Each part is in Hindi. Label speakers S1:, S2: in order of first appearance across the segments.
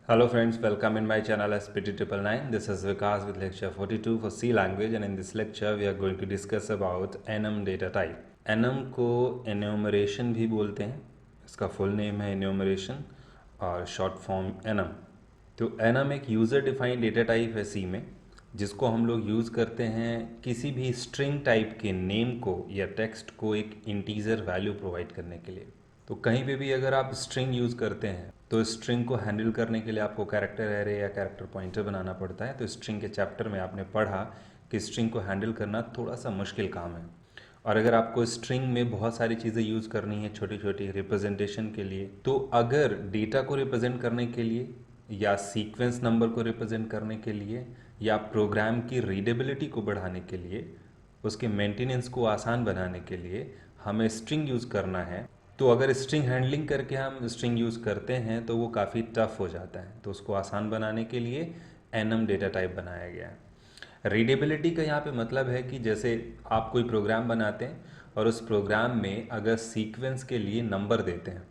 S1: Hello friends, welcome in my channel SPT999. This is Vikas with lecture 42 for C language, and in this lecture we are going to discuss about enum data type. enum को enumeration भी बोलते हैं, इसका full name है enumeration और short form enum. तो enum एक यूज़र डिफाइंड डेटा टाइप है C में, जिसको हम लोग यूज़ करते हैं किसी भी स्ट्रिंग टाइप के नेम को या टेक्स्ट को एक इंटीजर वैल्यू प्रोवाइड करने के लिए. तो कहीं पे भी अगर आप स्ट्रिंग यूज़ करते हैं तो स्ट्रिंग को हैंडल करने के लिए आपको कैरेक्टर एरे या कैरेक्टर पॉइंटर बनाना पड़ता है. तो स्ट्रिंग के चैप्टर में आपने पढ़ा कि स्ट्रिंग को हैंडल करना थोड़ा सा मुश्किल काम है. और अगर आपको स्ट्रिंग में बहुत सारी चीज़ें यूज़ करनी है छोटी छोटी रिप्रेजेंटेशन के लिए, तो अगर डेटा को रिप्रेजेंट करने के लिए या सीक्वेंस नंबर को रिप्रेजेंट करने के लिए या प्रोग्राम की रीडेबिलिटी को बढ़ाने के लिए, उसके मेंटेनेंस को आसान बनाने के लिए हमें स्ट्रिंग यूज़ करना है. तो अगर स्ट्रिंग हैंडलिंग करके हम स्ट्रिंग यूज़ करते हैं तो वो काफ़ी टफ हो जाता है. तो उसको आसान बनाने के लिए एनम डेटा टाइप बनाया गया है. रीडेबिलिटी का यहाँ पे मतलब है कि जैसे आप कोई प्रोग्राम बनाते हैं और उस प्रोग्राम में अगर सीक्वेंस के लिए नंबर देते हैं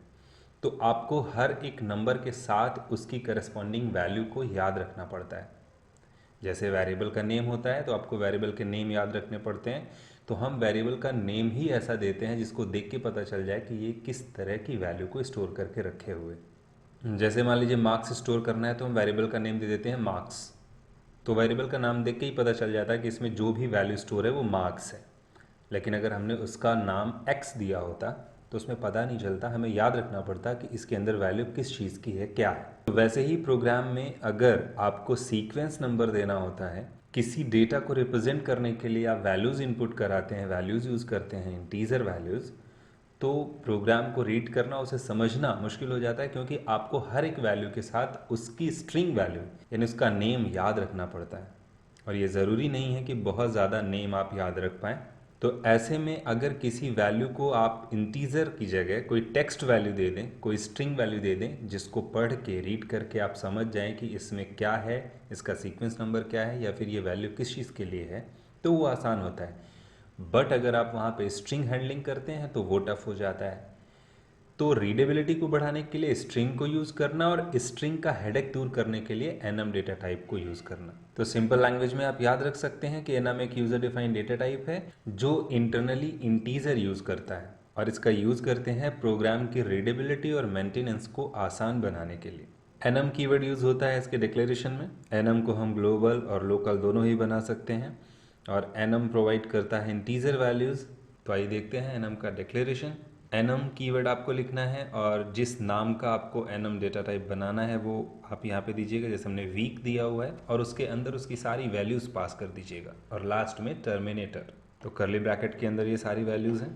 S1: तो आपको हर एक नंबर के साथ उसकी करस्पॉन्डिंग वैल्यू को याद रखना पड़ता है. जैसे वेरिएबल का नेम होता है तो आपको वेरिएबल के नेम याद रखने पड़ते हैं. तो हम वेरिएबल का नेम ही ऐसा देते हैं जिसको देख के पता चल जाए कि ये किस तरह की वैल्यू को स्टोर करके रखे हुए. जैसे मान लीजिए मार्क्स स्टोर करना है तो हम वेरिएबल का नेम दे देते हैं मार्क्स. तो वेरिएबल का नाम देख के ही पता चल जाता है कि इसमें जो भी वैल्यू स्टोर है वो मार्क्स है. लेकिन अगर हमने उसका नाम x दिया होता तो उसमें पता नहीं चलता, हमें याद रखना पड़ता कि इसके अंदर वैल्यू किस चीज़ की है, क्या है. तो वैसे ही प्रोग्राम में अगर आपको सीक्वेंस नंबर देना होता है, किसी डेटा को रिप्रेजेंट करने के लिए आप वैल्यूज़ इनपुट कराते हैं, वैल्यूज़ यूज़ करते हैं, इंटीजर वैल्यूज़, तो प्रोग्राम को रीड करना, उसे समझना मुश्किल हो जाता है क्योंकि आपको हर एक वैल्यू के साथ उसकी स्ट्रिंग वैल्यू यानी उसका नेम याद रखना पड़ता है. और ये ज़रूरी नहीं है कि बहुत ज़्यादा नेम आप याद रख पाएँ. तो ऐसे में अगर किसी वैल्यू को आप इंटीजर की जगह कोई टेक्स्ट वैल्यू दे दें, कोई स्ट्रिंग वैल्यू दे दें जिसको पढ़ के रीड करके आप समझ जाएं कि इसमें क्या है, इसका सीक्वेंस नंबर क्या है या फिर ये वैल्यू किस चीज़ के लिए है, तो वो आसान होता है. बट अगर आप वहाँ पे स्ट्रिंग हैंडलिंग करते हैं तो वो टफ हो जाता है. तो रीडेबिलिटी को बढ़ाने के लिए स्ट्रिंग को यूज़ करना और स्ट्रिंग का हेडेक दूर करने के लिए एनम डेटा टाइप को यूज़ करना. तो सिंपल लैंग्वेज में आप याद रख सकते हैं कि एनम एक यूज़र डिफाइंड डेटा टाइप है जो इंटरनली इंटीजर यूज़ करता है और इसका यूज़ करते हैं प्रोग्राम की रीडेबिलिटी और मेंटेनेंस को आसान बनाने के लिए. एनम कीवर्ड यूज़ होता है इसके डिक्लेरेशन में. एनम को हम ग्लोबल और लोकल दोनों ही बना सकते हैं और एनम प्रोवाइड करता है इंटीजर वैल्यूज़. तो आइए देखते हैं एनम का डिक्लेरेशन. एनम कीवर्ड आपको लिखना है और जिस नाम का आपको एनम डेटा टाइप बनाना है वो आप यहाँ पे दीजिएगा. जैसे हमने वीक दिया हुआ है और उसके अंदर उसकी सारी वैल्यूज़ पास कर दीजिएगा और लास्ट में टर्मिनेटर. तो कर्ली ब्रैकेट के अंदर ये सारी वैल्यूज़ हैं.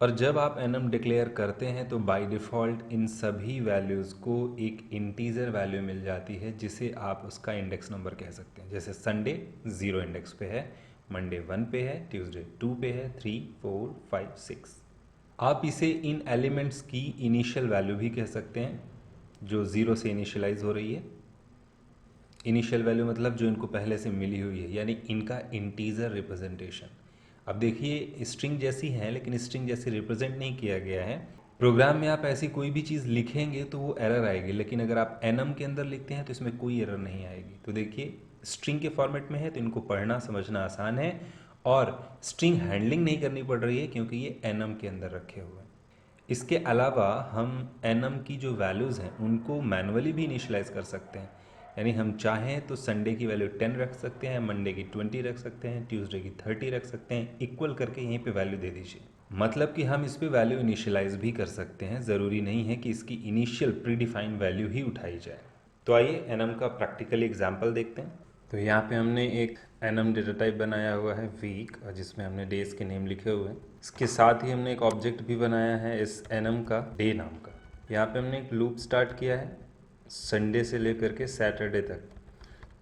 S1: और जब आप एनम डिक्लेयर करते हैं तो बाय डिफ़ॉल्ट इन सभी वैल्यूज़ को एक इंटीजर वैल्यू मिल जाती है जिसे आप उसका इंडेक्स नंबर कह सकते हैं. जैसे संडे 0 इंडेक्स पे है, मंडे 1 पे है, ट्यूसडे 2 पे है, 3, 4, 5, 6. आप इसे इन एलिमेंट्स की इनिशियल वैल्यू भी कह सकते हैं जो 0 से इनिशियलाइज हो रही है. इनिशियल वैल्यू मतलब जो इनको पहले से मिली हुई है, यानी इनका इंटीजर रिप्रेजेंटेशन. अब देखिए स्ट्रिंग जैसी है लेकिन स्ट्रिंग जैसे रिप्रेजेंट नहीं किया गया है. प्रोग्राम में आप ऐसी कोई भी चीज़ लिखेंगे तो वो एरर आएगी, लेकिन अगर आप एनम के अंदर लिखते हैं तो इसमें कोई एरर नहीं आएगी. तो देखिए स्ट्रिंग के फॉर्मेट में है तो इनको पढ़ना समझना आसान है और स्ट्रिंग हैंडलिंग नहीं करनी पड़ रही है क्योंकि ये एनम के अंदर रखे हुए हैं. इसके अलावा हम एनम की जो वैल्यूज़ हैं उनको मैनुअली भी इनिशियलाइज कर सकते हैं. यानी हम चाहें तो संडे की वैल्यू 10 रख सकते हैं, मंडे की 20 रख सकते हैं, ट्यूसडे की 30 रख सकते हैं. इक्वल करके यहीं पे वैल्यू दे दीजिए. मतलब कि हम इस पे वैल्यू इनिशियलाइज भी कर सकते हैं. ज़रूरी नहीं है कि इसकी इनिशियल प्री डिफाइंड वैल्यू ही उठाई जाए. तो आइए एनम का प्रैक्टिकली एग्जाम्पल देखते हैं. तो यहाँ पे हमने एक एनम डेटा टाइप बनाया हुआ है वीक, जिसमें हमने डेज के नेम लिखे हुए हैं. इसके साथ ही हमने एक ऑब्जेक्ट भी बनाया है इस एनम का डे नाम का. यहाँ पे हमने एक लूप स्टार्ट किया है संडे से लेकर के सैटरडे तक.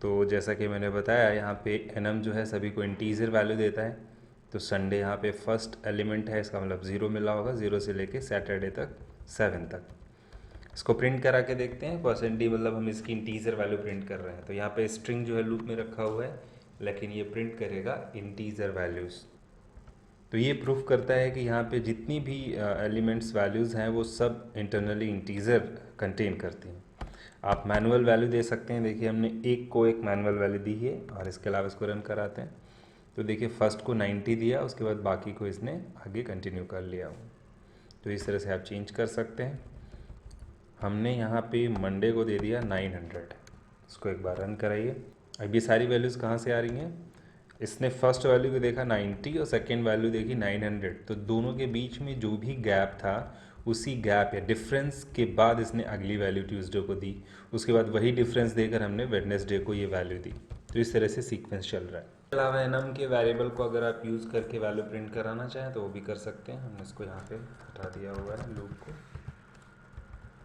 S1: तो जैसा कि मैंने बताया यहाँ पे एनम जो है सभी को इंटीजर वैल्यू देता है. तो संडे यहाँ पे फर्स्ट एलिमेंट है, इसका मतलब 0 मिला होगा, 0 से लेके सैटरडे तक 7 तक. इसको प्रिंट करा के देखते हैं. %d मतलब हम इसकी इंटीजर वैल्यू प्रिंट कर रहे हैं. तो यहाँ पे स्ट्रिंग जो है लूप में रखा हुआ है लेकिन ये प्रिंट करेगा इंटीजर वैल्यूज़. तो ये प्रूफ करता है कि यहाँ पे जितनी भी एलिमेंट्स वैल्यूज़ हैं वो सब इंटरनली इंटीजर कंटेन करती हैं. आप मैनुअल वैल्यू दे सकते हैं। देखिए हमने एक को एक मैनुअल वैल्यू दी है और इसके अलावा इसको रन कराते हैं तो देखिए फर्स्ट को 90 दिया, उसके बाद बाकी को इसने आगे कंटिन्यू कर लिया। तो इस तरह से आप चेंज कर सकते हैं। हमने यहाँ पे मंडे को दे दिया 900। इसको एक बार रन कराइए। अब ये सारी वैल्यूज़ कहाँ से आ रही हैं? इसने फर्स्ट वैल्यू को देखा 90 और सेकेंड वैल्यू देखी 900, तो दोनों के बीच में जो भी गैप था उसी गैप या डिफरेंस के बाद इसने अगली वैल्यू ट्यूसडे को दी, उसके बाद वही डिफरेंस देकर हमने वेडनेसडे को ये वैल्यू दी। तो इस तरह से सीक्वेंस चल रहा है। इसके अलावा एनम के वेरिएबल को अगर आप यूज़ करके वैल्यू प्रिंट कराना चाहें तो वो भी कर सकते हैं। हमने इसको यहाँ पे हटा दिया हुआ है लूप को,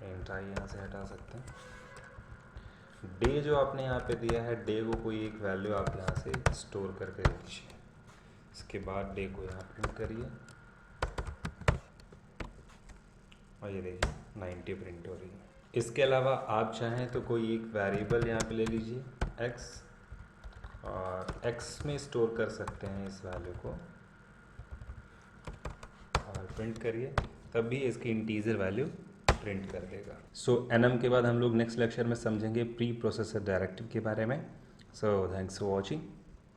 S1: एंट्राई यहाँ से हटा सकते हैं। डे जो आपने यहाँ पे दिया है, डे को कोई एक वैल्यू आप यहाँ से स्टोर करके रखिए। इसके बाद डे को यहाँ प्रिंट करिए और ये देखिए 90 प्रिंट हो रही है। इसके अलावा आप चाहें तो कोई एक वेरिएबल यहाँ पे ले लीजिए x, और x में स्टोर कर सकते हैं इस वैल्यू को और प्रिंट करिए, तब भी इसकी इंटीजर वैल्यू प्रिंट कर देगा। सो एनम के बाद हम लोग नेक्स्ट लेक्चर में समझेंगे प्री प्रोसेसर डायरेक्टिव के बारे में। So thanks for watching.